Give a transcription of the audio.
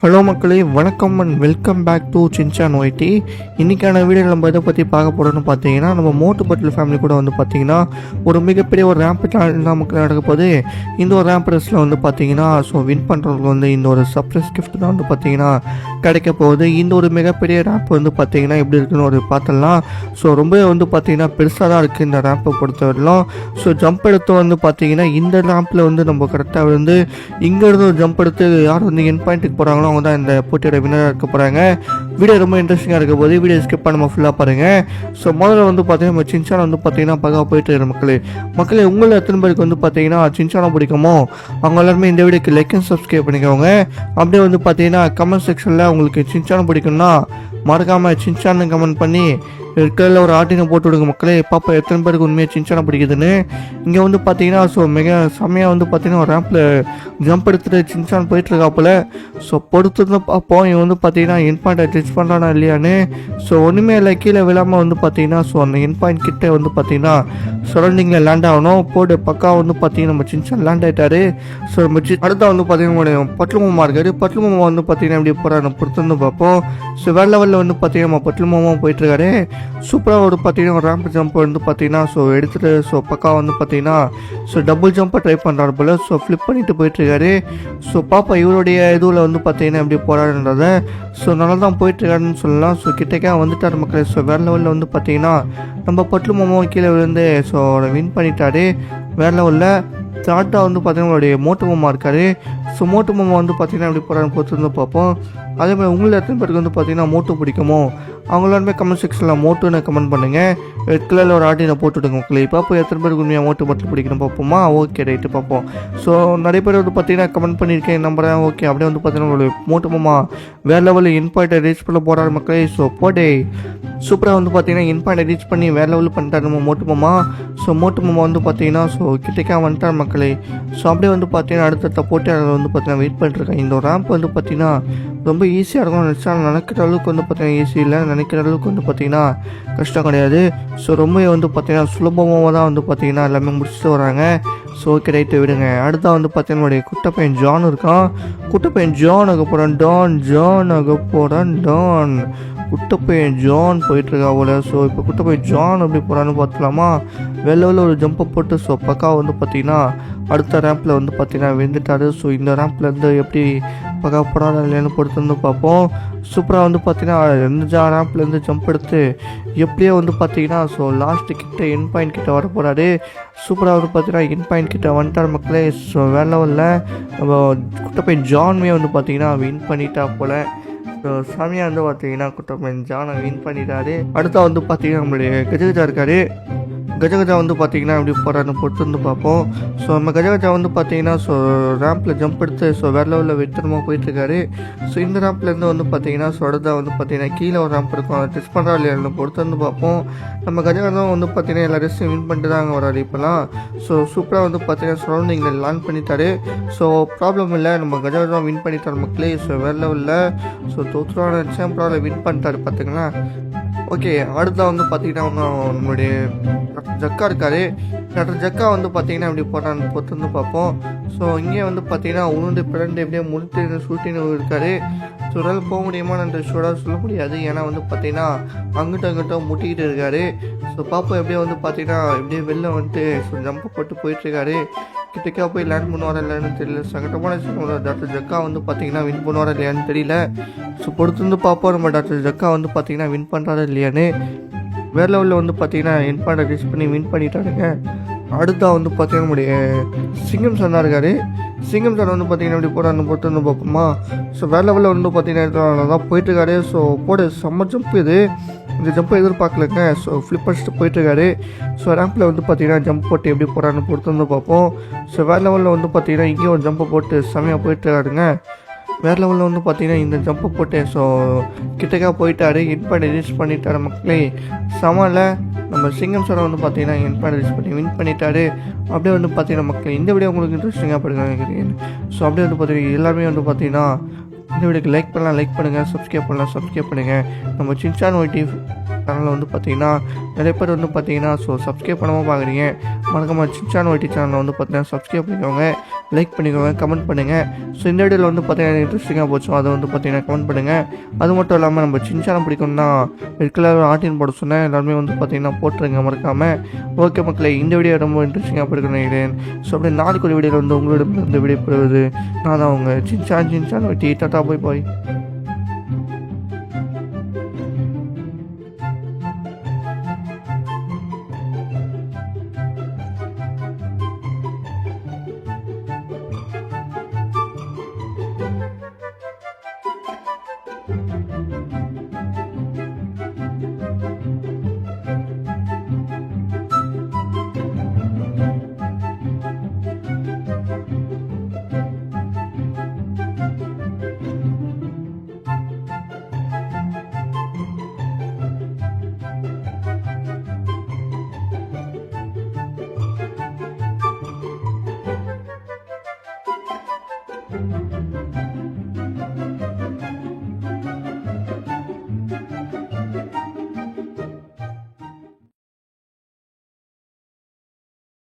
Hello மக்களே, வணக்கம் and welcome back to Shinchan YT. இன்றைக்கான வீடியோ நம்ம இதை பற்றி பார்க்க போகிறோன்னு பார்த்தீங்கன்னா, நம்ம மோட்டு பட்டில் ஃபேமிலி கூட வந்து பார்த்தீங்கன்னா ஒரு மிகப்பெரிய ஒரு ரேம்ப் நமக்கு நடக்க போது. இந்த ஒரு ரேம்ப் ரேஸில் வந்து பார்த்தீங்கன்னா வின் பண்ணுறவங்களுக்கு வந்து இந்த ஒரு சர்ப்ரைஸ் கிஃப்ட் தான் வந்து பார்த்தீங்கன்னா கிடைக்க போகுது. இந்த ஒரு மிகப்பெரிய ரேம்ப் வந்து பார்த்தீங்கன்னா எப்படி இருக்குன்னு ஒரு பார்த்துடலாம். ரொம்ப வந்து பார்த்தீங்கன்னா பெருசாக தான் இருக்குது இந்த ரேம்பை பொறுத்தவரையிலும். ஜம்ப் எடுத்து வந்து பார்த்தீங்கன்னா இந்த ரேம்பில் வந்து நம்ம கரெக்டாக வந்து இங்கேருந்து ஜம்ப் எடுத்து யார் வந்து என் பாயிண்ட்டுக்கு போகிறாங்களோ அவங்க தான் இந்த போட்டியோட வினராக இருக்க போகிறாங்க. வீடியோ ரொம்ப இன்ட்ரெஸ்டிங்காக இருக்க போது வீடியோ ஸ்கிப் பண்ண ஃபுல்லாக பாருங்கள். முதல்ல வந்து பார்த்தீங்கன்னா நம்ம சின்சானை வந்து பார்த்தீங்கன்னா பார்க்க போயிட்டு இருக்கிற மக்களே உங்களை எத்தனை பேருக்கு வந்து பார்த்தீங்கன்னா சின்சானை பிடிக்குமோ அவங்க எல்லாருமே இந்த வீடியோக்கு லைக் அண்ட் சப்ஸ்கிரைப் பண்ணிக்கோங்க. அப்படியே வந்து பார்த்தீங்கன்னா கமெண்ட் செக்ஷனில் உங்களுக்கு சின்சானை பிடிக்கும்னா மறக்காமல் சின்சான்னு கமெண்ட் பண்ணி இருக்கிறதுல ஒரு ஆட்டினை போட்டு விடுங்க மக்களே. பாப்பா எத்தனை பேருக்கு உண்மையாக சின்சானை பிடிக்குதுன்னு. இங்கே வந்து பார்த்தீங்கன்னா மிக செம்மையாக வந்து பார்த்தீங்கன்னா ஒரு ரேம்பில் ஜம்ப் எடுத்துகிட்டு சின்சான் போயிட்டுருக்காப்புல. பொறுத்து பார்ப்போம் இவன் வந்து பார்த்தீங்கன்னா என் பாயிண்ட்டை டச் பண்ணுறானா இல்லையான்னு. ஒன்றுமே இல்லை, கீழே விழாமல் வந்து பார்த்தீங்கன்னா அந்த என் பாயிண்ட் கிட்டே வந்து பார்த்தீங்கன்னா சரௌண்டிங்கில் லேண்ட் ஆகணும். போட்டு பக்கா வந்து பார்த்தீங்கன்னா நம்ம சின்சான் லேண்ட் ஆகிட்டாரு. நம்ம அடுத்த வந்து பார்த்தீங்கன்னா பட்லு மாமா இருக்காரு. பட்லு மாமா வந்து பார்த்தீங்கன்னா எப்படி போகிறாரு பொறுத்து வந்து பார்ப்போம். வேறு லெவலில் வந்து பார்த்தீங்கன்னா நம்ம பட்லு மாமா போயிட்டுருக்காரு. சூப்பராக ஒரு பார்த்தீங்கன்னா ஒரு ரேம்ப் ஜம்ப் வந்து பார்த்தீங்கன்னா எடுத்துகிட்டு பக்கா வந்து பார்த்தீங்கன்னா டபுள் ஜம்பை ட்ரை பண்ணுறாரு போல். ஃப்ளிப் பண்ணிட்டு போயிட்டுருக்காரு. பாப்பா இவருடைய இதுவில் வந்து பார்த்தீங்கன்னா எப்படி போகிறாருன்றத நல்லா தான் போயிட்டுருக்காருன்னு சொல்லலாம். கிட்டக்கே வந்துட்டார் மக்களே. வேறு லெவலில் வந்து பார்த்தீங்கன்னா நம்ம பட்லு மாமாவும் கீழே விழுந்து வின் பண்ணிட்டாரு. வேறு லெவலில் ஸ்டார்ட்டாக வந்து பார்த்தீங்கன்னா உங்களுடைய மோட்டு மாமா இருக்கார். மோட்டு மாமா வந்து பார்த்தீங்கன்னா எப்படி போகிறான்னு பொறுத்து வந்து பார்ப்போம். அதே மாதிரி உங்களை எத்தனை பேருக்கு வந்து பார்த்தீங்கன்னா மோட்டு பிடிக்குமோ அவங்க எல்லாருமே கமெண்ட் செக்ஷனில் மோட்டுன்னு கமெண்ட் பண்ணுங்கள். ரெட் கலரில் ஒரு ஆட்டினை போட்டுவிடுங்க மக்களே. இப்போ எத்தனை பேருக்கு உண்மையாக மோட்டு பட்டில் பிடிக்கணும் பார்ப்போமா? ஓகே ரைட்டு பார்ப்போம். நிறைய பேர் வந்து பார்த்தீங்கன்னா கமெண்ட் பண்ணியிருக்கேன் நம்புறேன். ஓகே அப்படியே வந்து பார்த்தீங்கன்னா உங்களுடைய மோட்டு மாமா வேறு லெவலில் இன் பாயிண்ட்டை ரீச் பண்ண போகிறாரு மக்களே. போடே சூப்பராக வந்து பார்த்தீங்கன்னா இன் பாயிண்ட்டை ரீச் பண்ணி வேறு லெவலில் பண்ணிட்டார் நம்ம மோட்டு மாமா. மோட்டு மாமா வந்து பார்த்தீங்கன்னா கிட்டக்கே வந்துட்டார் மக்களே. அப்படியே வந்து பார்த்தீங்கன்னா அடுத்த போட்டியாளர் வந்து பார்த்தீங்கன்னா வெயிட் பண்ணிட்டுருக்கேன். இந்த ரேம்ப் வந்து பார்த்தீங்கன்னா ரொம்ப ஈஸியாக இருக்கும் நினச்சா நினைக்கிற அளவுக்கு வந்து பார்த்தீங்கன்னா ஈஸி இல்லை, நினைக்கிற அளவுக்கு வந்து பார்த்தீங்கன்னா கஷ்டம் கிடையாது. ரொம்ப வந்து பார்த்தீங்கன்னா சுலபமாக தான் வந்து பார்த்தீங்கன்னா எல்லாமே முடிச்சுட்டு வராங்க. ஓகே ரைட்டு விடுங்க. அடுத்தா வந்து பார்த்தீங்கன்னா குட்டை பையன் ஜான் இருக்கான். குட்டை பையன் ஜான் ஆக போகிறான் ஜான் ஆக போகிறான் டான். குட்டை பையன் ஜான் போயிட்டுருக்கா போல. இப்போ குட்டை பையன் ஜான் அப்படி போகிறான்னு பார்த்துலாமா? வெளில ஒரு ஜம்பை போட்டு பக்கா வந்து பார்த்தீங்கன்னா அடுத்த ரேம்பில் வந்து பார்த்தீங்கன்னா விழுந்துட்டாரு. இந்த ரேம்ப்லேருந்து எப்படி பக்கா போகிறாரு இல்லைன்னு பொறுத்து வந்து பார்ப்போம். சூப்பராக வந்து பார்த்தீங்கன்னா எந்த ரேம்ப்லேருந்து ஜம்ப் எடுத்து எப்படியோ வந்து பார்த்தீங்கன்னா லாஸ்ட்டு கிட்ட என் பாயிண்ட் கிட்ட வர போகிறாரு. சூப்பராக வந்து பார்த்தீங்கன்னா என் பாயிண்ட் கிட்ட வந்துட்டார் மக்களே. வேறு லெவலில் நம்ம குட்டை பையன் ஜான்மே வந்து பார்த்தீங்கன்னா வின் பண்ணிட்டா போல். சாமியாக வந்து பார்த்தீங்கன்னா குட்டை பையன் ஜானை வின் பண்ணிட்டாரு. அடுத்தா வந்து பார்த்தீங்கன்னா நம்மளுடைய கஜகஜா இருக்காரு. கஜகஜா வந்து பார்த்தீங்கன்னா எப்படி போகிறான்னு பொறுத்து வந்து பார்ப்போம். நம்ம கஜகஜா வந்து பார்த்தீங்கன்னா ரேம்பில் ஜம்ப் எடுத்து வேறு லெவலில் வெத்தனமாக போயிட்டுருக்காரு. இந்த ரேம்ப்லேருந்து வந்து பார்த்தீங்கன்னா அடுத்தா வந்து பார்த்தீங்கன்னா கீழே ஒரு ரேம்ப் இருக்கும், அதை டெஸ்ட் பண்ணுறா இல்லையா பொறுத்து வந்து பார்ப்போம். நம்ம கஜகஜா வந்து பார்த்தீங்கன்னா எல்லா ரெஸ்ட்டும் வின் பண்ணிட்டு தான் அங்கே வராரு இப்போலாம். சூப்பராக வந்து பார்த்தீங்கன்னா சரௌண்டிங்கில் லேண்ட் பண்ணிட்டாரு. ப்ராப்ளம் இல்லை, நம்ம கஜகஜா வின் பண்ணிட்டார் மக்களே. வேறு லெவலில் தோற்றுவான நினச்சேன், பரவாயில்ல வின் பண்ணிட்டாரு பார்த்துங்களா. ஓகே அடுத்தா வந்து பார்த்தீங்கன்னா நம்மளுடைய ஜக்கா இருக்காரு. டாக்டர் ஜக்கா வந்து பார்த்தீங்கன்னா எப்படி போட்டான்னு பொறுத்து வந்து பார்ப்போம். இங்கே வந்து பார்த்தீங்கன்னா உளுந்து பிறண்டு எப்படியே முடித்து சூட்டின்னு இருக்காரு. உடல் போக முடியுமான்னு ஷூடாக சொல்ல முடியாது, ஏன்னா வந்து பார்த்தீங்கன்னா அங்கிட்டும் முட்டிக்கிட்டு இருக்காரு. பாப்பா எப்படியே வந்து பார்த்தீங்கன்னா எப்படியே வெளில வந்துட்டு ஜம்பை போட்டு போயிட்டுருக்காரு. கிட்டக்கா போய் லேண்ட் பண்ணுவாரா இல்லைன்னு தெரியல. சங்கட்டமான விஷயம் டாக்டர் ஜக்கா வந்து பார்த்தீங்கன்னா வின் பண்ணுவாரா இல்லையான்னு தெரியல. பொறுத்து வந்து பார்ப்போம் நம்ம டாக்டர் ஜக்கா வந்து பார்த்தீங்கன்னா வின் பண்ணுறாரா இல்லையான்னு. வேறு லெவலில் வந்து பார்த்தீங்கன்னா என் பாயிண்டை ரீச் பண்ணி வின் பண்ணிட்டாருங்க. அடுத்தா வந்து பார்த்தீங்கன்னா நம்முடைய சிங்கம் சார் இருக்காரு. சிங்கம் சார் வந்து பார்த்தீங்கன்னா எப்படி போகிறான்னு பொறுத்து வந்து பார்ப்போமா. வேறு லெவலில் வந்து பார்த்தீங்கன்னா நல்லா தான் போயிட்டுருக்காரு. போட செம்ம ஜம்ப் இது. இந்த ஜம்பை எதிர்பார்க்கலங்க. ஃப்ளிப் அடிச்சுட்டு போயிட்டுருக்காரு. ரேம்பில் வந்து பார்த்தீங்கன்னா ஜம்ப் போட்டு எப்படி போகிறான்னு பொறுத்து வந்து பார்ப்போம். வேறு லெவலில் வந்து பார்த்தீங்கன்னா இங்கேயும் ஒரு ஜம்பை போட்டு செம்மையாக போயிட்டுருக்காருங்க. வேறு லெவலில் வந்து பார்த்தீங்கன்னா இந்த ஜம்பை போட்டு கிட்டக்கா போயிட்டாரு. என் பாயிண்ட் ரீச் பண்ணிட்டாரு மக்களே. சமாளில் நம்ம சிங்கம் சாரை வந்து பார்த்தீங்கன்னா என் பாயிண்ட் ரீச் பண்ணி வின் பண்ணிட்டாரு. அப்படியே வந்து பார்த்தீங்கன்னா மக்கள் இந்த வீடியோ உங்களுக்கு இன்ட்ரெஸ்டிங்காக படிக்கிறாங்க. அப்படியே வந்து பார்த்தீங்கன்னா எல்லாருமே வந்து பார்த்தீங்கன்னா இந்த வீடியோக்கு லைக் பண்ணலாம், லைக் பண்ணுங்கள், சப்ஸ்கிரைப் பண்ணலாம், சப்ஸ்கிரைப் பண்ணுங்கள். நம்ம சின்சான் ஒய்டி சேனலில் வந்து பார்த்தீங்கன்னா நிறைய பேர் வந்து பார்த்தீங்கன்னா சப்ஸ்கிரைப் பண்ணாமல் பார்க்குறீங்க. மறக்காமல் சின்சான் ஒய்டி சேனலை வந்து பார்த்தீங்கன்னா சப்ஸ்கிரைப் பண்ணிக்கோங்க, லைக் பண்ணிக்கோங்க, கமெண்ட் பண்ணுங்கள். இந்த வீடியோவில் வந்து பார்த்தீங்கன்னா இன்ட்ரெஸ்டிங்காக போச்சோ அதை வந்து பார்த்தீங்கன்னா கமெண்ட் பண்ணுங்கள். அது மட்டும் இல்லாமல் நம்ம சின்சானை பிடிக்கும்னா ரெட் கலர் ஆர்டின் போட சொன்னேன், எல்லாருமே வந்து பார்த்தீங்கன்னா போட்டுருங்க மறக்காமல். ஓகே மக்களே, இந்த வீடியோ ரொம்ப இன்ட்ரெஸ்டிங்காக பிடிக்கணும் நினைக்கிறேன். அப்படியே நாளைக்கு ஒரு வீடியோவில் வந்து உங்களிடம் இந்த வீடியோ பெறுவது நான் தான் உங்கள் சின்சான் ஒய்டி. டாடா, பாய் பாய்.